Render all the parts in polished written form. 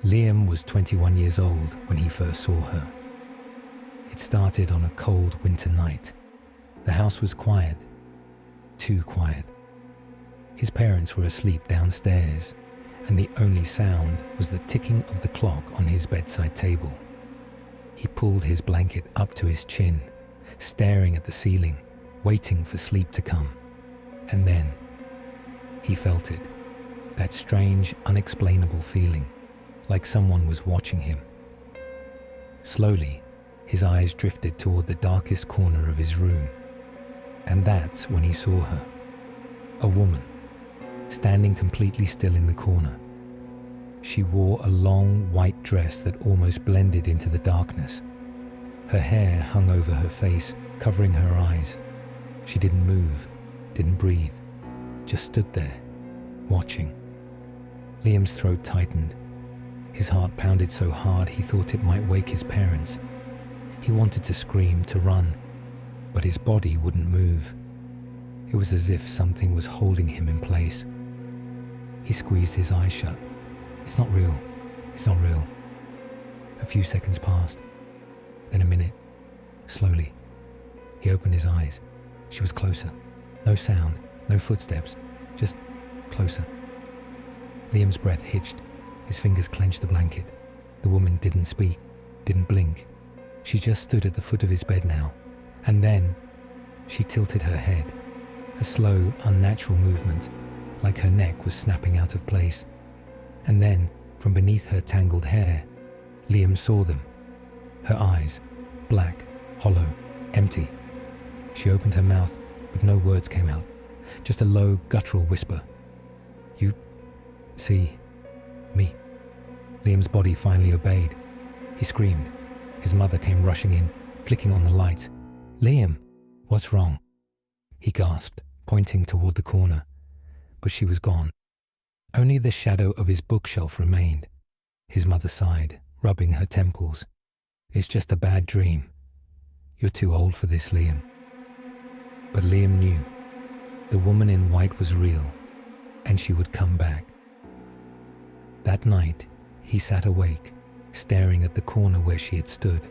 Liam was 21 years old when he first saw her. It started on a cold winter night. The house was quiet, too quiet. His parents were asleep downstairs, and the only sound was the ticking of the clock on his bedside table. He pulled his blanket up to his chin, staring at the ceiling, waiting for sleep to come. And then he felt it, that strange, unexplainable feeling, like someone was watching him. Slowly, his eyes drifted toward the darkest corner of his room, and that's when he saw her, a woman, standing completely still in the corner. She wore a long white dress that almost blended into the darkness. Her hair hung over her face, covering her eyes. She didn't move, didn't breathe, just stood there, watching. Liam's throat tightened. His heart pounded so hard he thought it might wake his parents. He wanted to scream, to run, but his body wouldn't move. It was as if something was holding him in place. He squeezed his eyes shut. It's not real. It's not real. A few seconds passed, then a minute. Slowly, he opened his eyes. She was closer. No sound, no footsteps, just closer. Liam's breath hitched. His fingers clenched the blanket. The woman didn't speak, didn't blink. She just stood at the foot of his bed now. And then she tilted her head, a slow, unnatural movement, like her neck was snapping out of place. And then, from beneath her tangled hair, Liam saw them. Her eyes, black, hollow, empty. She opened her mouth, but no words came out, just a low, guttural whisper. "You see me?" Liam's body finally obeyed. He screamed. His mother came rushing in, flicking on the lights. "Liam, what's wrong?" He gasped, pointing toward the corner. But she was gone. Only the shadow of his bookshelf remained. His mother sighed, rubbing her temples. "It's just a bad dream. You're too old for this, Liam." But Liam knew the woman in white was real, and she would come back. That night, he sat awake, staring at the corner where she had stood.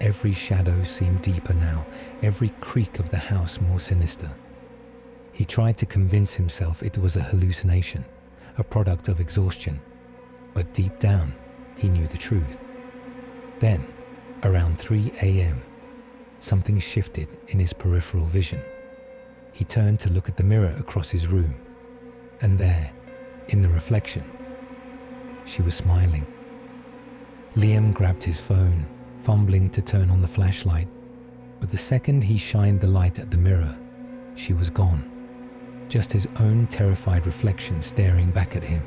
Every shadow seemed deeper now, every creak of the house more sinister. He tried to convince himself it was a hallucination, a product of exhaustion, but deep down, he knew the truth. Then, around 3 a.m., something shifted in his peripheral vision. He turned to look at the mirror across his room, and there, in the reflection, she was smiling. Liam grabbed his phone, fumbling to turn on the flashlight, but the second he shined the light at the mirror, she was gone. Just his own terrified reflection staring back at him.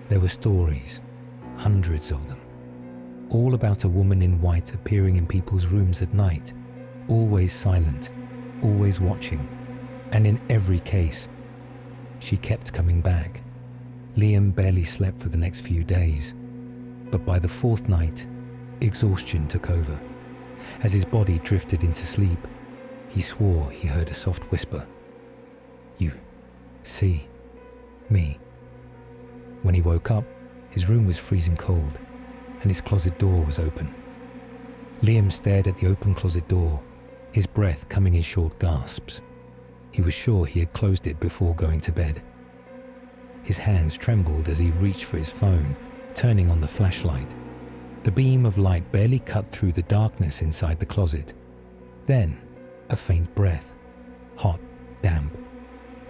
There were stories, hundreds of them, all about a woman in white appearing in people's rooms at night, always silent, always watching, and in every case, she kept coming back. Liam barely slept for the next few days, but by the fourth night, exhaustion took over. As his body drifted into sleep, he swore he heard a soft whisper. "You see me." When he woke up, his room was freezing cold, and his closet door was open. Liam stared at the open closet door, his breath coming in short gasps. He was sure he had closed it before going to bed. His hands trembled as he reached for his phone, turning on the flashlight. The beam of light barely cut through the darkness inside the closet. Then, a faint breath, hot, damp,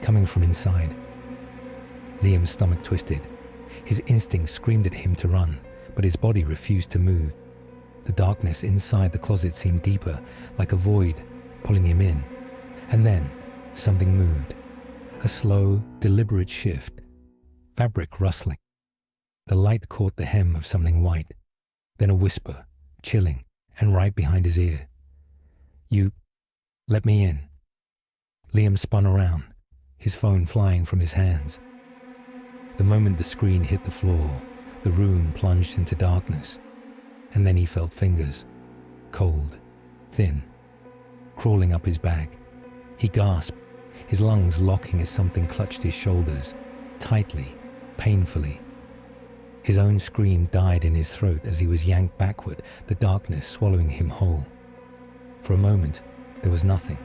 coming from inside. Liam's stomach twisted. His instincts screamed at him to run, but his body refused to move. The darkness inside the closet seemed deeper, like a void, pulling him in. And then, something moved. A slow, deliberate shift. Fabric rustling. The light caught the hem of something white. Then a whisper, chilling, and right behind his ear. "You let me in." Liam spun around, his phone flying from his hands. The moment the screen hit the floor, the room plunged into darkness, and then he felt fingers, cold, thin, crawling up his back. He gasped, his lungs locking as something clutched his shoulders, tightly, painfully. His own scream died in his throat as he was yanked backward, the darkness swallowing him whole. For a moment, there was nothing,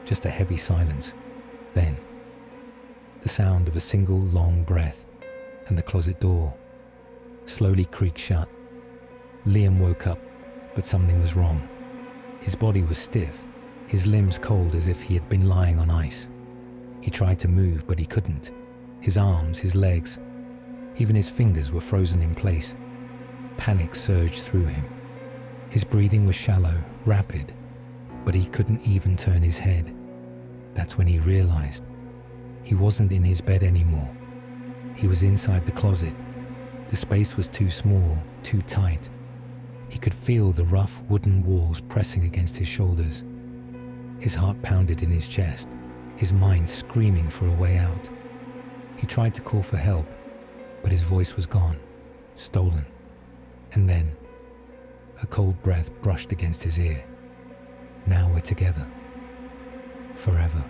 just a heavy silence. Then, the sound of a single long breath, and the closet door slowly creaked shut. Liam woke up, but something was wrong. His body was stiff, his limbs cold as if he had been lying on ice. He tried to move, but he couldn't. His arms, his legs, even his fingers were frozen in place. Panic surged through him. His breathing was shallow, rapid, but he couldn't even turn his head. That's when he realized he wasn't in his bed anymore. He was inside the closet. The space was too small, too tight. He could feel the rough wooden walls pressing against his shoulders. His heart pounded in his chest, his mind screaming for a way out. He tried to call for help, but his voice was gone, stolen. And then, a cold breath brushed against his ear. Now we're together. Forever.